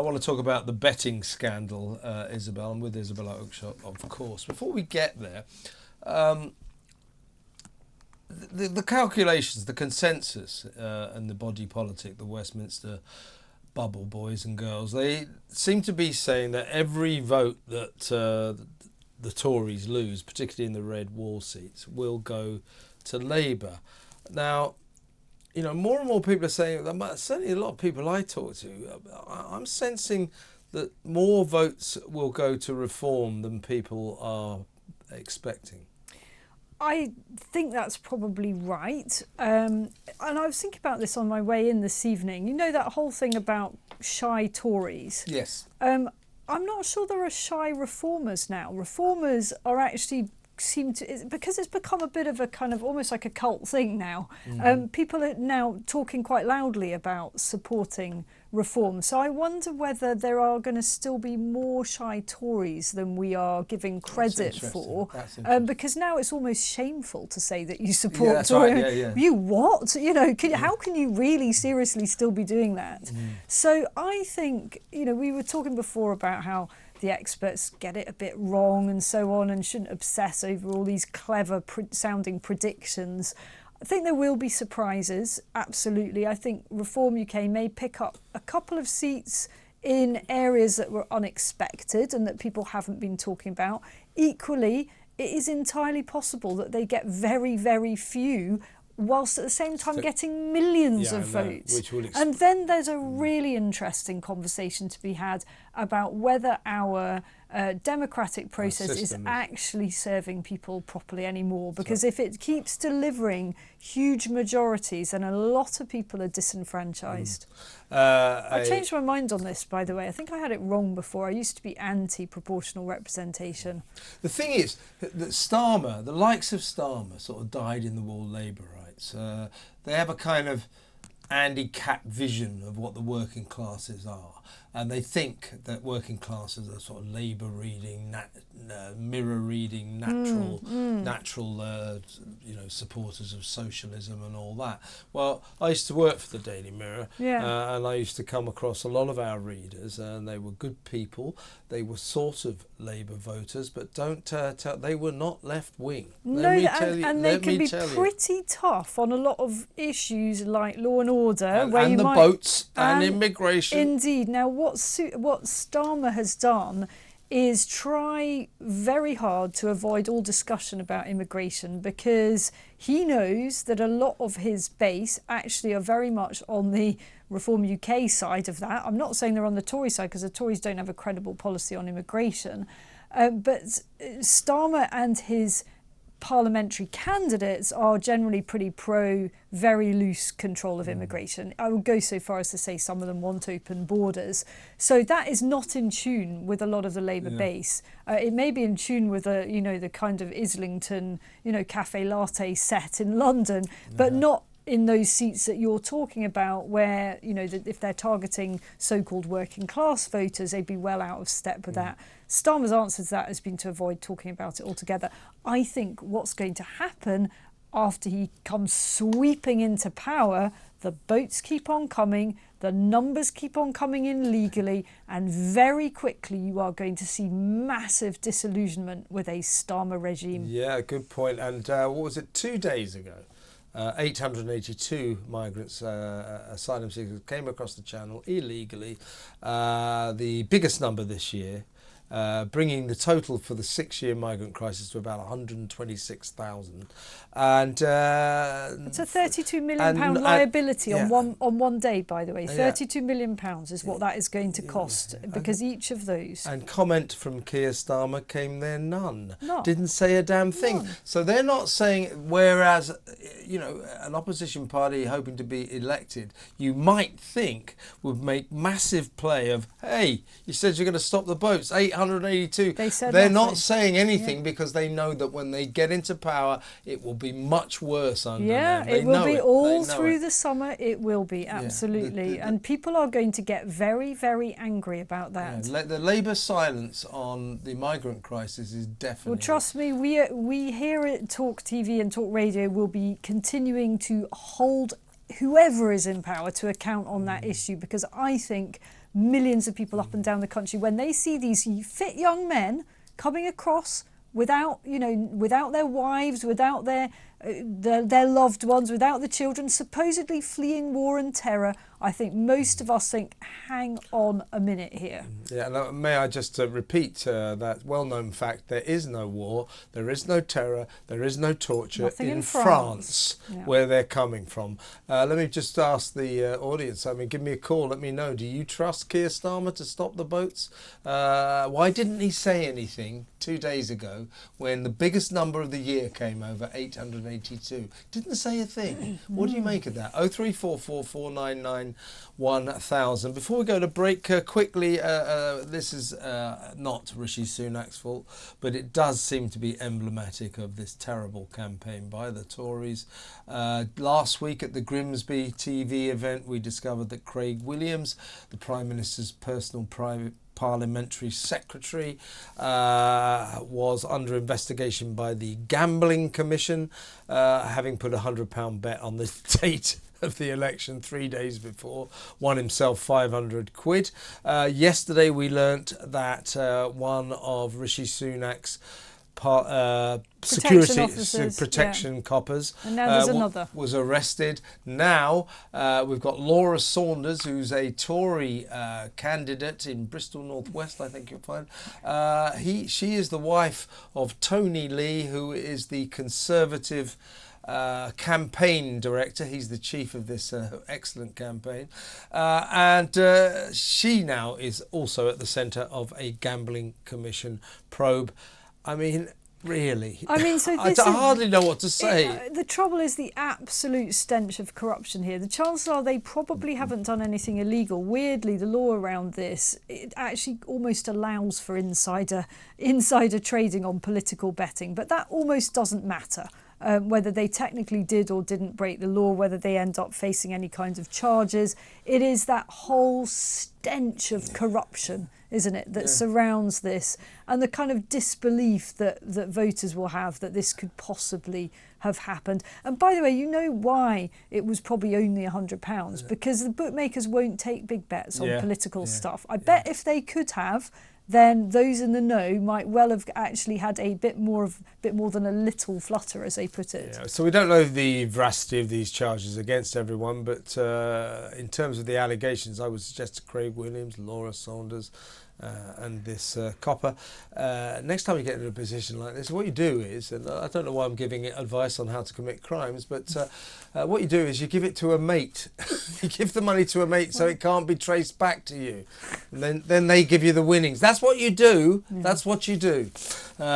I want to talk about the betting scandal, Isabel. I'm with Isabel Oakeshott, of course. Before we get there, the calculations, the consensus and the body politic, the Westminster bubble boys and girls, they seem to be saying that every vote that the Tories lose, particularly in the red wall seats, will go to Labour. Now, you know, more and more people are saying, certainly a lot of people I talk to, I'm sensing that more votes will go to Reform than people are expecting. I think that's probably right. And I was thinking about this on my way in this evening. You know, that whole thing about shy Tories? Yes. I'm not sure there are shy reformers now. Reformers are actually because it's become a bit of a kind of almost like a cult thing now. People are now talking quite loudly about supporting reform. So I wonder whether there are going to still be more shy Tories than we are giving credit for. Because now it's almost shameful to say that you support Tories. Right, you what? You know, how can you really seriously still be doing that? So I think, you know, we were talking before about how the experts get it a bit wrong and so on, and shouldn't obsess over all these clever sounding predictions. I think there will be surprises, absolutely. I think Reform UK may pick up a couple of seats in areas that were unexpected and that people haven't been talking about. Equally, it is entirely possible that they get very, very few, whilst at the same time getting millions of votes. And then there's a really interesting conversation to be had about whether our democratic process is actually serving people properly anymore. Because if it keeps delivering huge majorities, then a lot of people are disenfranchised. I changed my mind on this, by the way. I think I had it wrong before. I used to be anti-proportional representation. The thing is that Starmer, the likes of Starmer, sort of died in the wool Labour rights. They have a kind of handicapped vision of what the working classes are, and they think that working classes are sort of Labour reading, mirror reading, natural, you know, supporters of socialism and all that. Well, I used to work for the Daily Mirror, and I used to come across a lot of our readers, and they were good people. They were sort of Labour voters, but don't tell, they were not left wing. They can be pretty tough on a lot of issues like law and order, and the boats and immigration. Indeed. Now, what Starmer has done is try very hard to avoid all discussion about immigration, because he knows that a lot of his base actually are very much on the Reform UK side of that. I'm not saying they're on the Tory side, because the Tories don't have a credible policy on immigration. But Starmer and his parliamentary candidates are generally pretty pro very loose control of immigration. I would go so far as to say some of them want open borders. So that is not in tune with a lot of the Labour base. It may be in tune with the kind of Islington, cafe latte set in London, but not in those seats that you're talking about, where if they're targeting so-called working class voters, they'd be well out of step with that. Starmer's answer to that has been to avoid talking about it altogether. I think what's going to happen after he comes sweeping into power, the boats keep on coming, the numbers keep on coming in legally, and very quickly you are going to see massive disillusionment with a Starmer regime. Yeah, good point. And what was it, 2 days ago? 882 migrants, asylum seekers, came across the channel illegally, the biggest number this year, bringing the total for the 6-year migrant crisis to about 126,000. And it's a £32 million liability on one day, by the way. £32 million is what that is going to cost, because each of those. And comment from Keir Starmer came there none. Didn't say a damn thing. None. So they're not saying, whereas an opposition party hoping to be elected, you might think would make massive play of, hey, you said you're going to stop the boats, 882. They're not saying anything because they know that when they get into power, it will be much worse under them. It will be all through the summer. It will be, absolutely. And people are going to get very, very angry about that. The Labour silence on the migrant crisis is definitely... Well, trust me, we here at TalkTV and Talk Radio will be continuing to hold whoever is in power to account on that issue, because I think millions of people up and down the country, when they see these fit young men coming across without their wives, without their loved ones, without the children, supposedly fleeing war and terror, I think most of us think, hang on a minute here. Yeah, and may I just repeat that well-known fact: there is no war, there is no terror, there is no torture. Nothing in France, yeah. where they're coming from. Let me just ask the audience. I mean, give me a call. Let me know. Do you trust Keir Starmer to stop the boats? Why didn't he say anything 2 days ago when the biggest number of the year came over, 882? Didn't say a thing. What do you make of that? 0344 499 1000. Before we go to break, quickly, this is not Rishi Sunak's fault, but it does seem to be emblematic of this terrible campaign by the Tories. Last week at the Grimsby TV event, we discovered that Craig Williams, the Prime Minister's personal parliamentary secretary, was under investigation by the Gambling Commission, having put £100 bet on the date of the election 3 days before, won himself 500 quid. Yesterday we learnt that one of Rishi Sunak's protection coppers and now there's another. Was arrested. Now we've got Laura Saunders, who's a Tory candidate in Bristol North West, I think you'll find. She is the wife of Tony Lee, who is the Conservative campaign director. He's the chief of this excellent campaign, and she now is also at the centre of a Gambling Commission probe. I mean, really, so I hardly know what to say. The trouble is the absolute stench of corruption here. The chances are they probably haven't done anything illegal. Weirdly, the law around this, it actually almost allows for insider trading on political betting, but that almost doesn't matter. Whether they technically did or didn't break the law, whether they end up facing any kinds of charges. It is that whole stench of corruption, isn't it, that surrounds this, and the kind of disbelief that voters will have that this could possibly have happened. And by the way, you know why it was probably only £100? Because the bookmakers won't take big bets on political stuff. I bet if they could have, then those in the know might well have actually had a bit more than a little flutter, as they put it. Yeah, so we don't know the veracity of these charges against everyone, but in terms of the allegations, I would suggest to Craig Williams, Laura Saunders, and this copper. Next time you get into a position like this, what you do is, and I don't know why I'm giving it advice on how to commit crimes, but what you do is you give it to a mate. You give the money to a mate so it can't be traced back to you. And then they give you the winnings. That's what you do. Yeah. That's what you do.